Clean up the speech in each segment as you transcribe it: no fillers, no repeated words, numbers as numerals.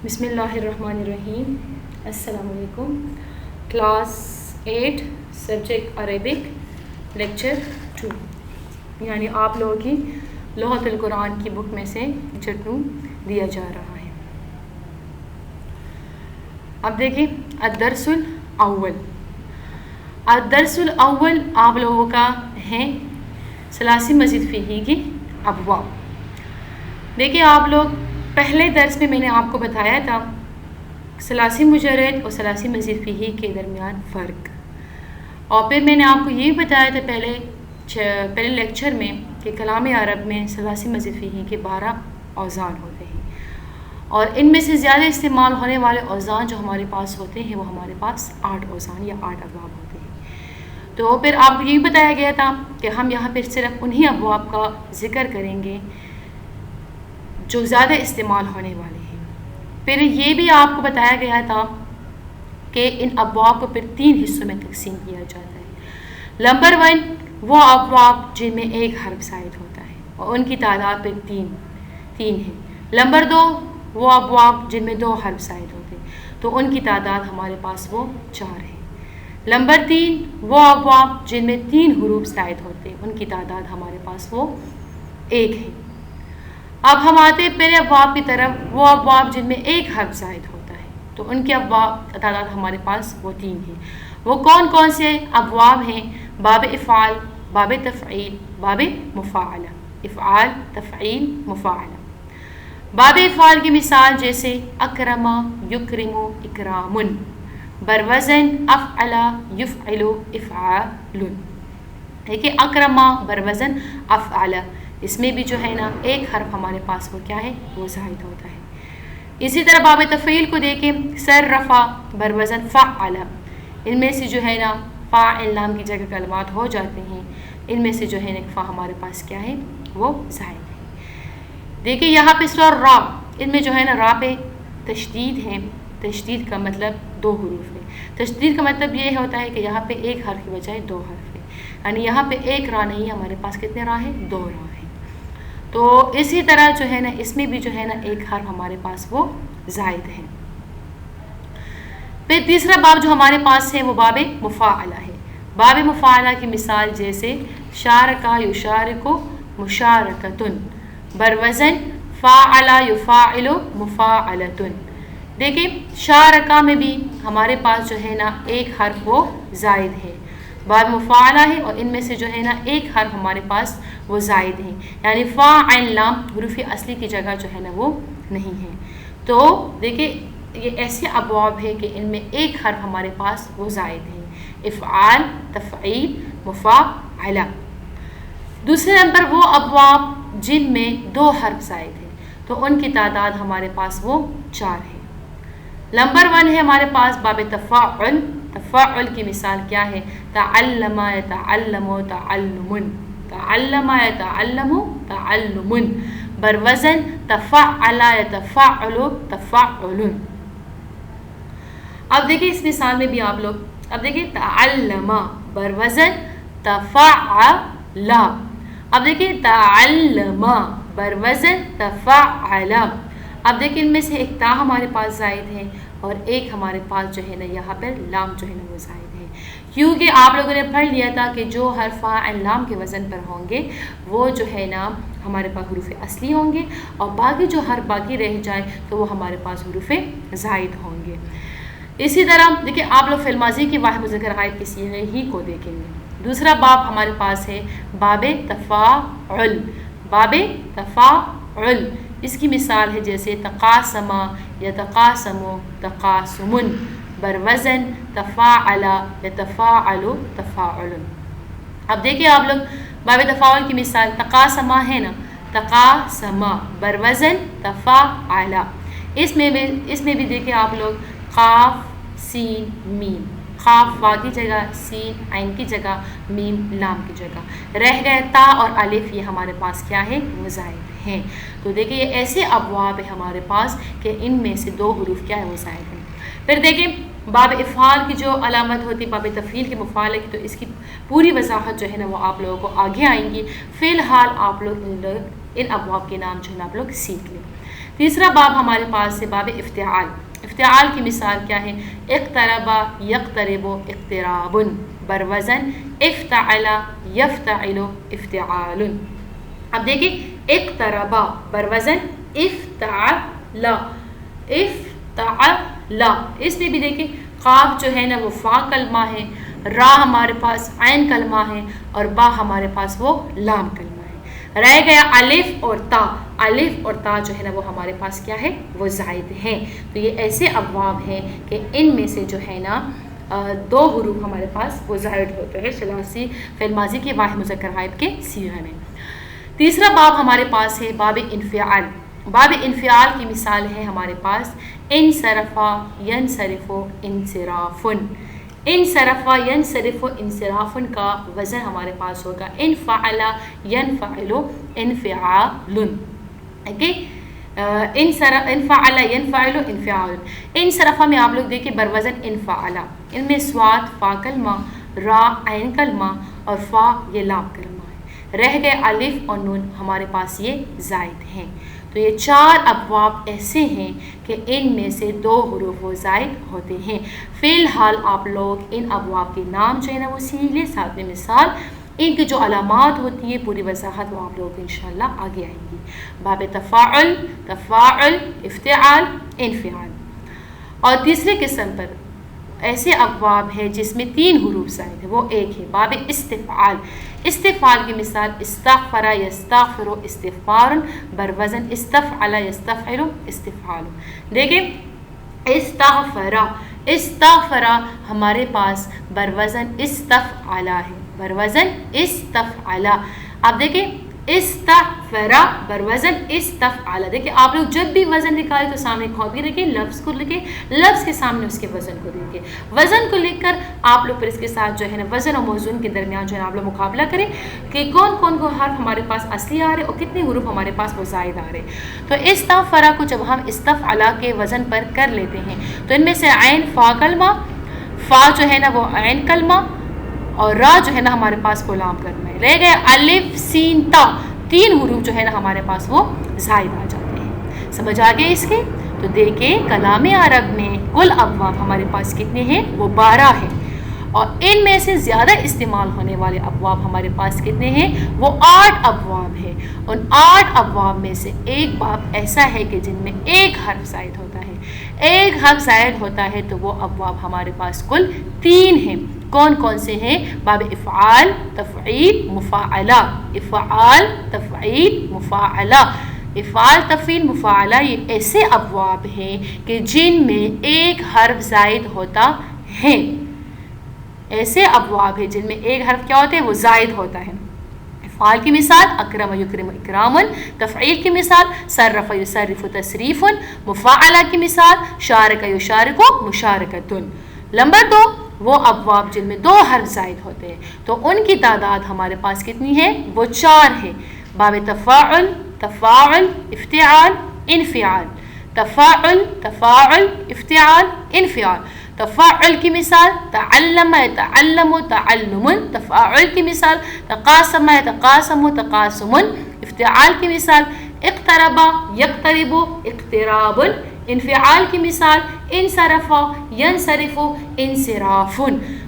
بسم اللہ الرحمن الرحیم. السلام علیکم. کلاس 8 سبجیکٹ عربک لیکچر 2 یعنی آپ لوگوں کی لغت القرآن کی بک میں سے چٹنو دیا جا رہا ہے. اب دیکھیں الدرس الاول. الدرس الاول آپ لوگوں کا ہے ثلاثی مزید فیہی کی ابواب. دیکھیں آپ لوگ پہلے درس میں نے آپ کو بتایا تھا ثلاثی مجرد اور ثلاثی مزید فیہی کے درمیان فرق، اور پھر میں نے آپ کو یہ بھی بتایا تھا پہلے لیکچر میں کہ کلام عرب میں ثلاثی مزید فیہی کے 12 اوزان ہوتے ہیں، اور ان میں سے زیادہ استعمال ہونے والے اوزان جو ہمارے پاس ہوتے ہیں وہ ہمارے پاس 8 اوزان یا 8 ابواب ہوتے ہیں. تو پھر آپ کو یہ بھی بتایا گیا تھا کہ ہم یہاں پہ صرف انہی ابواب کا ذکر کریں گے جو زیادہ استعمال ہونے والے ہیں. پھر یہ بھی آپ کو بتایا گیا تھا کہ ان ابواب کو پھر 3 حصوں میں تقسیم کیا جاتا ہے. نمبر 1 وہ ابواب جن میں ایک حرف زائد ہوتا ہے اور ان کی تعداد پھر 3 ہے. نمبر 2 وہ ابواب جن میں 2 حرف زائد ہوتے ہیں تو ان کی تعداد ہمارے پاس وہ 4 ہے. نمبر 3 وہ ابواب جن میں 3 حروف زائد ہوتے ہیں ان کی تعداد ہمارے پاس وہ 1 ہے. اب ہم آتے ہیں پہلے ابواب کی طرف. وہ ابواب جن میں ایک حرف زائد ہوتا ہے تو ان کے ابواب تعداد ہمارے پاس وہ 3 ہیں. وہ کون کون سے ابواب ہیں؟ باب افعال، باب تفعیل، باب مفاعلہ. افعال، تفعیل، مفاعلہ. باب افعال کی مثال جیسے اکرم، یکرم، اکرام. بروزن افعل، یفعل، افعال. دیکھیں اکرم بروزن افعل، اس میں بھی جو ہے نا ایک حرف ہمارے پاس وہ کیا ہے وہ زائد ہوتا ہے. اسی طرح باب تفعیل کو دیکھیں صرفا بروزن فعل، ان میں سے جو ہے نا فاعل نام کی جگہ کلمات ہو جاتے ہیں، ان میں سے جو ہے نا فا ہمارے پاس کیا ہے وہ زائد ہے. دیکھیں یہاں پہ سور را، ان میں جو ہے نا را پہ تشدید ہے. تشدید کا مطلب 2 حروف ہے. تشدید کا مطلب یہ ہوتا ہے کہ یہاں پہ ایک حرف کی بجائے 2 حرف ہے، یعنی یہاں پہ ایک را نہیں، ہمارے پاس کتنے را ہے 2 را ہے. تو اسی طرح جو ہے نا اس میں بھی جو ہے نا ایک حرف ہمارے پاس وہ زائد ہے. پھر تیسرا باب جو ہمارے پاس ہے وہ باب مفاعلہ ہے. باب مفاعلہ کی مثال جیسے شارکا یشارک مشارکتن، بروزن فاعل یفاعل مفاعلتن. دیکھیں شارکا میں بھی ہمارے پاس جو ہے نا ایک حرف وہ زائد ہے. باب مفاعلہ ہے اور ان میں سے جو ہے نا ایک حرف ہمارے پاس وہ زائد ہیں، یعنی فا عین لام حروف اصلی کی جگہ جو ہے نا وہ نہیں ہے. تو دیکھیں یہ ایسے ابواب ہے کہ ان میں ایک حرف ہمارے پاس وہ زائد ہیں. افعال، تفعیل، مفاعلہ. دوسرے نمبر وہ ابواب جن میں 2 حرف زائد ہیں تو ان کی تعداد ہمارے پاس وہ 4 ہے. نمبر 1 ہے ہمارے پاس باب تفاعل. تفاعل کی مثال کیا ہے؟ تعلم یتعلم تعلم، تعلم یتعلم تعلم. بروزن تفعل یتفعل تفعل. اب دیکھیں اس مثال میں بھی آپ لوگ اب دیکھیں تعلم بروزن تفعل. اب دیکھیں تعلم بروزن تفعل. اب دیکھیں ان میں سے ایک تا ہمارے پاس زائد ہے اور ایک ہمارے پاس جو ہے نا یہاں پر لام جو ہے نا وہ زائد ہے، کیونکہ آپ لوگوں نے پڑھ لیا تھا کہ جو حرف فاعل لام کے وزن پر ہوں گے وہ جو ہے نا ہمارے پاس حروف اصلی ہوں گے، اور باقی جو حرف باقی رہ جائے تو وہ ہمارے پاس حروف زائد ہوں گے. اسی طرح دیکھیں آپ لوگ فعل ماضی کی واحد مذکر غائب کے صیغے ہی کو دیکھیں گے. دوسرا باب ہمارے پاس ہے باب تفاعل. باب تفاعل اس کی مثال ہے جیسے تقاسم یتقاسم تقاسم، بروزن تفاعل یتفاعل تفاعل. اب دیکھیں آپ لوگ باب تفاعل کی مثال تقاسم ہے نا، تقاسم بروزن تفاعل. اس میں بھی دیکھیں آپ لوگ قاف سین میم، قاف وا کی جگہ، سین عین کی جگہ، میم لام کی جگہ رہ گئے. تا اور الف یہ ہمارے پاس کیا ہے وہ زائد ہیں. تو دیکھیں یہ ایسے ابواب ہے ہمارے پاس کہ ان میں سے 2 حروف کیا ہے وہ زائد ہیں. پھر دیکھیں باب افعال کی جو علامت ہوتی ہے باب تفعیل کے مفاعلہ کی، تو اس کی پوری وضاحت جو ہے نا وہ آپ لوگوں کو آگے آئیں گی. فی الحال آپ لوگ ان ابواب کے نام جو ہے نا آپ لوگ سیکھ لیں. تیسرا باب ہمارے پاس ہے باب افتعال. افتعال کی مثال کیا ہے؟ اقتربا یقترب اقتراب بروزن افتعل یفتعل افتعال. اب دیکھیں اقتربا بروزن افتعل افتعل. اس میں بھی دیکھیں قاف جو ہے نا وہ فا کلمہ ہے، را ہمارے پاس عین کلمہ ہے، اور با ہمارے پاس وہ لام کلمہ ہے. رہ گیا الف اور تا. الف اور تا جو ہے نا وہ ہمارے پاس کیا ہے؟ وہ زائد ہیں. تو یہ ایسے ابواب ہیں کہ ان میں سے جو ہے نا دو حروف ہمارے پاس وہ زائد ہوتے ہیں ثلاثی فعل ماضی کے واحد مذکر غائب کے صیغے میں. تیسرا باب ہمارے پاس ہے باب انفعال. باب انفعال کی مثال ہے ہمارے پاس انصرفا ینصرف انصرافن. انصرفا ینصرف انصرافن کا وزن ہمارے پاس ہوگا انفعل ینفعل انفعال. اوکے، انفعل ینفعل انفعال. انصرفا میں آپ لوگ دیکھیں بروزن انفعل، ان میں سواد فا کلمہ، را عین کلمہ اور فا یہ لام کلمہ. رہ گئے الف اور نون ہمارے پاس یہ زائد ہیں. تو یہ چار ابواب ایسے ہیں کہ ان میں سے دو حروف و زائد ہوتے ہیں. فی الحال آپ لوگ ان ابواب کے نام جو ہے نا وہ سیکھ لیں، ساتھ میں مثال ان کی جو علامات ہوتی ہے پوری وضاحت وہ آپ لوگ انشاءاللہ آگے آئیں گی. باب تفاعل، تفاعل، افتعال، انفعال. اور تیسرے قسم پر ایسے ابواب ہے جس میں تین حروف زائد ہے، وہ ایک ہے باب استفعال. استفعال کی مثال استغفر یستغفر استغفار بروزن استفعل یستفعل استفعال. دیکھیں استغفر، استغفر ہمارے پاس بروزن استفعل ہے، بروزن استفعل. اب دیکھیں استغفر بروزن استفعل. دیکھیں آپ لوگ جب بھی وزن نکالیں تو سامنے کاپی رکھیں، لفظ کو لکھیں، لفظ کے سامنے اس کے وزن کو لکھیں. وزن کو لکھ کر آپ لوگ پھر اس کے ساتھ جو ہے نا وزن اور موزون کے درمیان جو ہے نا آپ لوگ مقابلہ کریں کہ کون کون کو حرف ہمارے پاس اصلی آ رہے اور کتنے حروف ہمارے پاس وہ زائد آ رہے. تو استغفر کو جب ہم استفعل کے وزن پر کر لیتے ہیں تو ان میں سے عین فا کلمہ، فا جو ہے نا وہ عین کلمہ اور را جو ہے نا ہمارے پاس کو لام کلمہ ہے. رہ گئے الف سین تا، تین حروف جو ہے نا ہمارے پاس وہ زائد آ جاتے ہیں. سمجھ آ گئے اس کے؟ تو دیکھیں کلام عرب میں کل ابواب ہمارے پاس کتنے ہیں؟ وہ 12 ہیں. اور ان میں سے زیادہ استعمال ہونے والے ابواب ہمارے پاس کتنے ہیں؟ وہ 8 ابواب ہیں. ان 8 ابواب میں سے ایک باب ایسا ہے کہ جن میں ایک حرف زائد ہوتا ہے. ایک حرف زائد ہوتا ہے تو وہ ابواب ہمارے پاس کل 3 ہیں. کون کون سے ہیں؟ باب افعال، تفعیل، مفاعلہ. افعال، تفعیل، مفاعلہ. افعال، تفعیل، مفاعلہ یہ ایسے ابواب ہیں کہ جن میں ایک حرف زائد ہوتا ہے. ایسے ابواب ہیں جن میں ایک حرف کیا ہوتا ہے؟ وہ زائد ہوتا ہے. افعال کی مثال اکرم یکرم اکرام. تفعیل کی مثال صرف یصرف تصریف. مفاعلہ کی مثال شارک یشارک مشارکۃ. نمبر 2 وہ ابواب جن میں 2 حرف زائد ہوتے ہیں تو ان کی تعداد ہمارے پاس کتنی ہے؟ وہ 4 ہے. باب تفاعل، تفاعل، افتعال، انفعال. تفاعل، تفاعل، افتعال، انفعال. تفاعل کی مثال تعلم يتعلم تعلم. تفاعل کی مثال تقاسم يتقاسم تقاسم. افتعال کی مثال اقترب يقترب اقتراب. انفعال کی مثال انصرف ینصرف انصراف.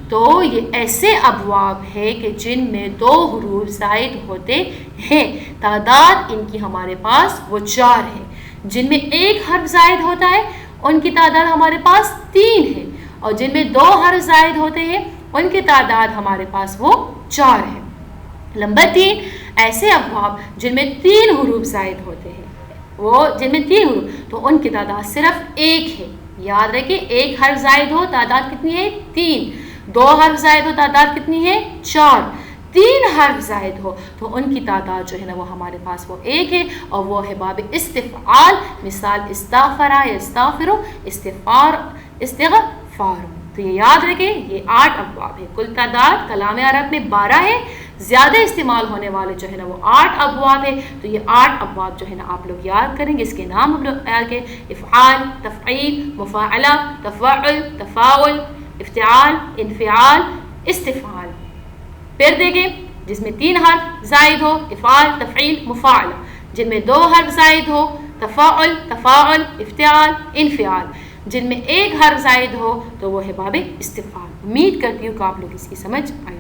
تو یہ ایسے ابواب ہے کہ جن میں 2 حروف زائد ہوتے ہیں. تعداد ان کی ہمارے پاس وہ 4 ہے. جن میں ایک حرف زائد ہوتا ہے ان کی تعداد ہمارے پاس 3 ہے، اور جن میں 2 حرف زائد ہوتے ہیں ان کی تعداد ہمارے پاس وہ 4 ہے. نمبر 3 ایسے ابواب جن میں 3 حروف زائد ہوتے ہیں، وہ جن میں 3 حروف تو ان کی تعداد صرف 1 ہے. یاد رکھیں ایک حرف زائد ہو تعداد کتنی ہے؟ 3. 2 حرف زائد ہو تعداد کتنی ہے؟ 4. 3 حرف زائد ہو تو ان کی تعداد جو ہے نا وہ ہمارے پاس وہ 1 ہے، اور وہ ہے باب استفعال. مثال استغفر یستغفر استغفار استغفار. تو یہ یاد رکھیں یہ 8 ابواب ہے. کل تعداد کلام عرب میں 12 ہے، زیادہ استعمال ہونے والے جو ہے نا وہ 8 ابواب ہے. تو یہ 8 ابواب جو ہے نا آپ لوگ یاد کریں گے. اس کے نام ہم لوگ آگے افعال، تفعیل، مفاعلہ، تفاعل، تفاعل، افتعال، انفعال، استفعال. پھر دیکھیں جس میں 3 حرف زائد ہو افعال، تفعیل، مفاعلہ. جن میں 2 حرف زائد ہو تفاعل، تفاعل، افتعال، انفعال، جن میں ایک حرف زائد ہو تو وہ ہے باب استفعال۔ امید کرتی ہوں کہ آپ لوگ اس کی سمجھ آئی۔